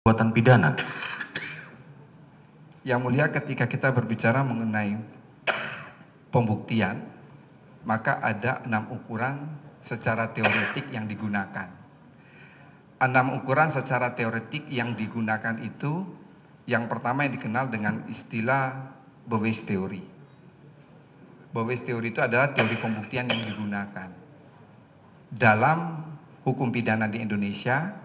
perbuatan pidana. Yang mulia, ketika kita berbicara mengenai pembuktian, maka ada 6 ukuran secara teoretik yang digunakan. 6 ukuran secara teoretik yang digunakan itu, yang pertama yang dikenal dengan istilah Bowes Theory. Bowes Theory itu adalah teori pembuktian yang digunakan. Dalam hukum pidana di Indonesia,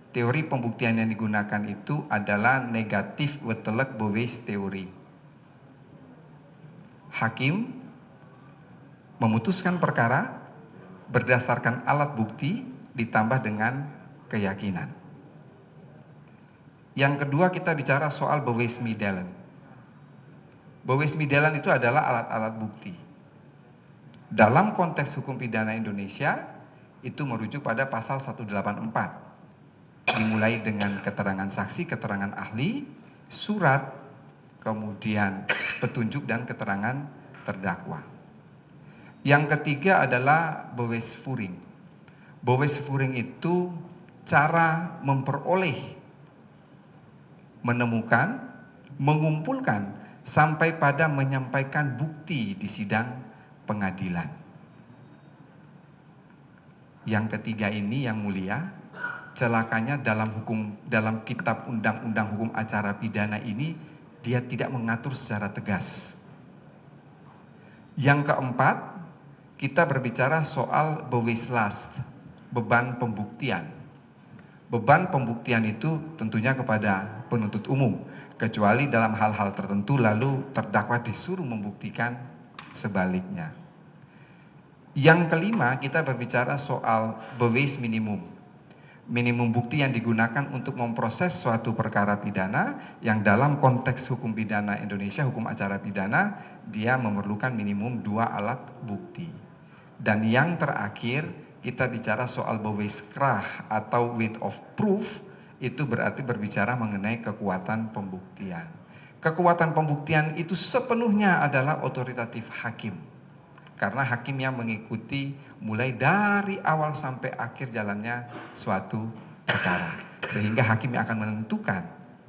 teori pembuktian yang digunakan itu adalah negatif Wetelek Bowes Theory. Hakim memutuskan perkara berdasarkan alat bukti ditambah dengan keyakinan. Yang kedua, kita bicara soal Bowes-Middelland. Bowes-Middelland itu adalah alat-alat bukti. Dalam konteks hukum pidana Indonesia, itu merujuk pada pasal 184. Dimulai dengan keterangan saksi, keterangan ahli, surat, kemudian petunjuk dan keterangan terdakwa. Yang ketiga adalah Bowes-Furing. Bowes-Furing itu cara memperoleh, menemukan, mengumpulkan, sampai pada menyampaikan bukti di sidang pengadilan. Yang ketiga ini yang mulia, celakanya dalam kitab undang-undang hukum acara pidana ini, dia tidak mengatur secara tegas. Yang keempat, kita berbicara soal Bowes-Last, beban pembuktian. Beban pembuktian itu tentunya kepada penuntut umum, kecuali dalam hal-hal tertentu lalu terdakwa disuruh membuktikan sebaliknya. Yang kelima, kita berbicara soal Bowes minimum. Minimum bukti yang digunakan untuk memproses suatu perkara pidana yang dalam konteks hukum pidana Indonesia, hukum acara pidana, dia memerlukan minimum 2 alat bukti. Dan yang terakhir, kita bicara soal Bowes-Krach atau weight of proof, itu berarti berbicara mengenai kekuatan pembuktian. Kekuatan pembuktian itu sepenuhnya adalah otoritatif hakim. Karena hakim yang mengikuti mulai dari awal sampai akhir jalannya suatu perkara. Sehingga hakim yang akan menentukan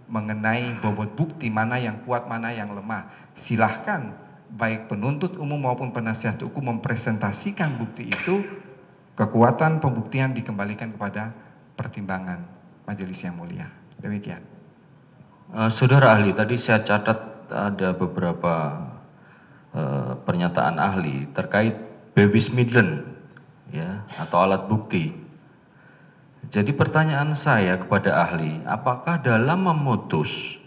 mengenai bobot bukti mana yang kuat, mana yang lemah. Silahkan baik penuntut umum maupun penasihat hukum mempresentasikan bukti itu, kekuatan pembuktian dikembalikan kepada pertimbangan majelis yang mulia. Demikian. Saudara ahli, tadi saya catat ada beberapa pernyataan ahli terkait Bowes-Middelland, ya, atau alat bukti. Jadi pertanyaan saya kepada ahli, apakah dalam memutus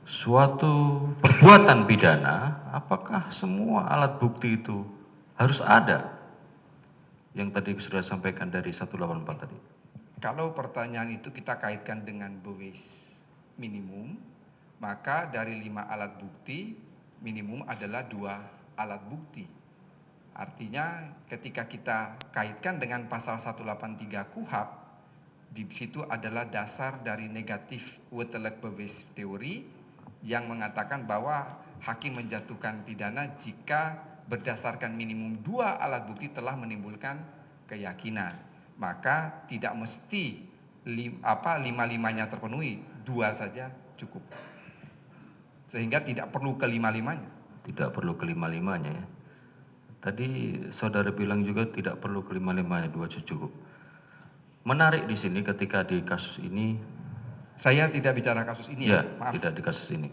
suatu perbuatan pidana, apakah semua alat bukti itu harus ada? Yang tadi sudah sampaikan dari 184 tadi. Kalau pertanyaan itu kita kaitkan dengan Bowes minimum, maka dari 5 alat bukti, minimum adalah 2 alat bukti. Artinya ketika kita kaitkan dengan pasal 183 KUHP, di situ adalah dasar dari negatif Wetelek Bowes teori yang mengatakan bahwa hakim menjatuhkan pidana jika berdasarkan minimum 2 alat bukti telah menimbulkan keyakinan. Maka tidak mesti 5-5-nya terpenuhi, 2 saja cukup. Sehingga tidak perlu ke-5-5-nya. Tidak perlu ke-5-5-nya, ya. Tadi saudara bilang juga tidak perlu ke-5-5-nya, 2 cukup. Menarik di sini ketika di kasus ini. Saya tidak bicara kasus ini Ya, maaf. tidak di kasus ini.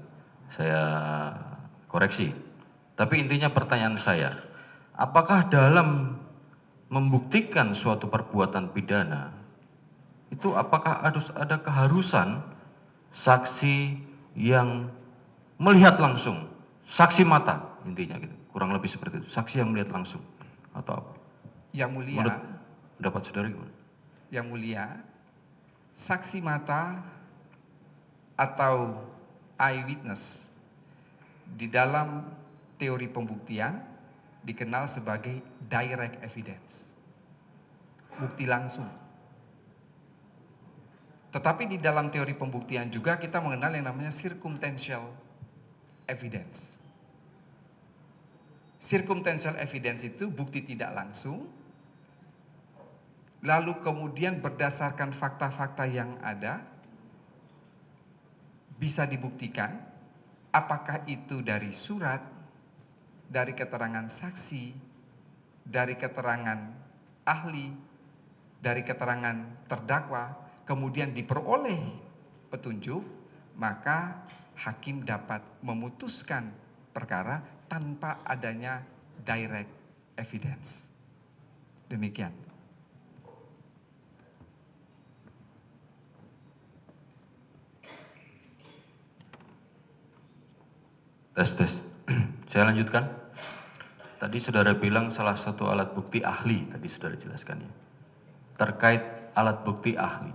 Saya koreksi. Tapi intinya pertanyaan saya, apakah dalam membuktikan suatu perbuatan pidana, itu apakah harus ada keharusan saksi yang melihat langsung, saksi mata intinya gitu, kurang lebih seperti itu, saksi yang melihat langsung atau apa? Yang mulia, Menurut pendapat saudara gimana? Yang mulia, saksi mata atau eyewitness di dalam teori pembuktian dikenal sebagai direct evidence, bukti langsung. Tetapi di dalam teori pembuktian juga kita mengenal yang namanya circumstantial evidence. Circumstantial evidence itu bukti tidak langsung, lalu kemudian berdasarkan fakta-fakta yang ada, bisa dibuktikan, apakah itu dari surat, dari keterangan saksi, dari keterangan ahli, dari keterangan terdakwa, kemudian diperoleh petunjuk, maka hakim dapat memutuskan perkara tanpa adanya direct evidence. Demikian. Tes. Saya lanjutkan. Tadi saudara bilang salah satu alat bukti ahli, tadi saudara jelaskan ya. Terkait alat bukti ahli,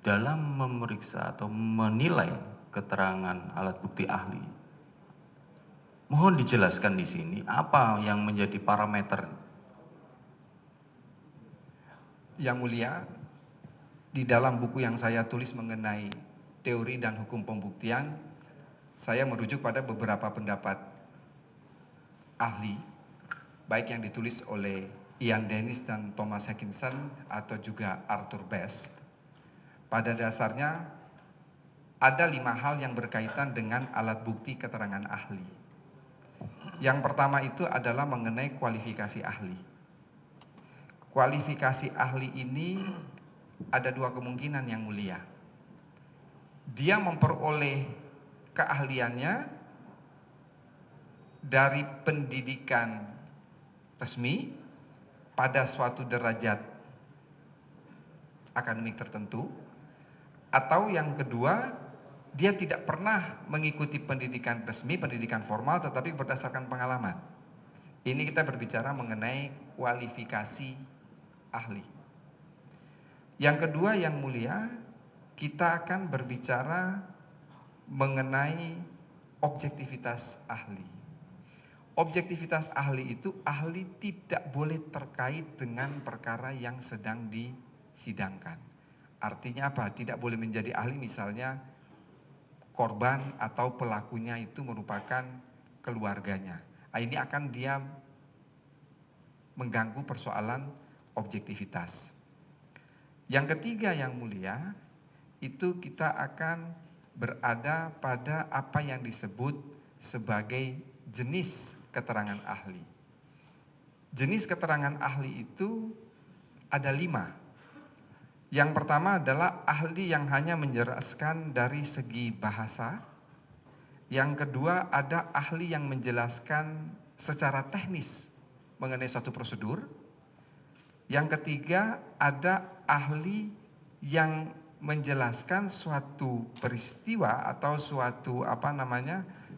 dalam memeriksa atau menilai keterangan alat bukti ahli, mohon dijelaskan di sini apa yang menjadi parameter. Yang mulia, di dalam buku yang saya tulis mengenai teori dan hukum pembuktian, saya merujuk pada beberapa pendapat ahli, baik yang ditulis oleh Ian Dennis dan Thomas Hackinson atau juga Arthur Best. Pada dasarnya ada 5 hal yang berkaitan dengan alat bukti keterangan ahli. Yang pertama itu adalah mengenai kualifikasi ahli. Kualifikasi ahli ini ada 2 kemungkinan yang mulia. Dia memperoleh keahliannya dari pendidikan resmi pada suatu derajat akademik tertentu, atau yang kedua, dia tidak pernah mengikuti pendidikan resmi, pendidikan formal, tetapi berdasarkan pengalaman. Ini kita berbicara mengenai kualifikasi ahli. Yang kedua yang mulia, kita akan berbicara mengenai objektivitas ahli. Objektivitas ahli itu, ahli tidak boleh terkait dengan perkara yang sedang disidangkan. Artinya apa? Tidak boleh menjadi ahli misalnya korban atau pelakunya itu merupakan keluarganya. Ini akan dia mengganggu persoalan objektivitas. Yang ketiga yang mulia, itu kita akan berada pada apa yang disebut sebagai jenis keterangan ahli. Jenis keterangan ahli itu ada 5. Yang pertama adalah ahli yang hanya menjelaskan dari segi bahasa. Yang kedua ada ahli yang menjelaskan secara teknis mengenai satu prosedur. Yang ketiga ada ahli yang menjelaskan suatu peristiwa atau suatu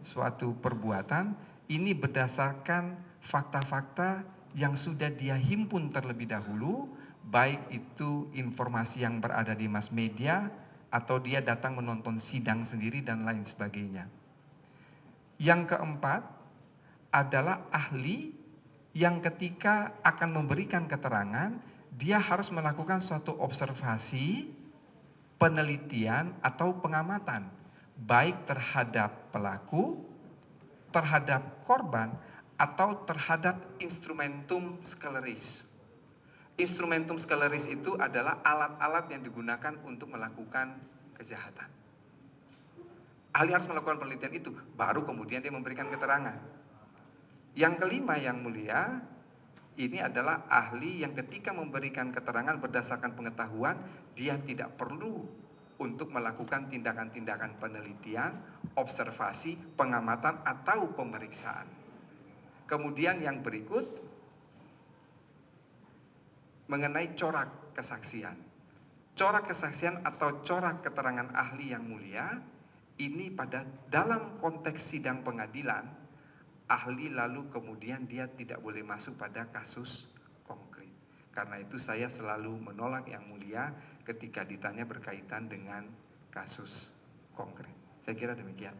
suatu perbuatan ini berdasarkan fakta-fakta yang sudah dia himpun terlebih dahulu, baik itu informasi yang berada di mass media atau dia datang menonton sidang sendiri dan lain sebagainya. Yang keempat adalah ahli yang ketika akan memberikan keterangan, dia harus melakukan suatu observasi, penelitian atau pengamatan, baik terhadap pelaku, terhadap korban, atau terhadap instrumentum sceleris. Instrumentum sceleris itu adalah alat-alat yang digunakan untuk melakukan kejahatan. Ahli harus melakukan penelitian itu, baru kemudian dia memberikan keterangan. Yang kelima yang mulia, ini adalah ahli yang ketika memberikan keterangan berdasarkan pengetahuan, dia tidak perlu untuk melakukan tindakan-tindakan penelitian, observasi, pengamatan, atau pemeriksaan. Kemudian yang berikut, mengenai corak kesaksian. Corak kesaksian atau corak keterangan ahli yang mulia, ini pada dalam konteks sidang pengadilan, ahli lalu kemudian dia tidak boleh masuk pada kasus konkret. Karena itu saya selalu menolak yang mulia ketika ditanya berkaitan dengan kasus konkret. Saya kira demikian.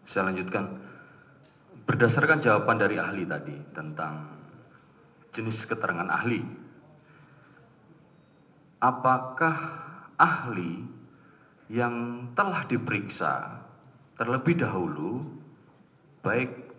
Saya lanjutkan. Berdasarkan jawaban dari ahli tadi tentang jenis keterangan ahli, apakah ahli yang telah diperiksa terlebih dahulu, baik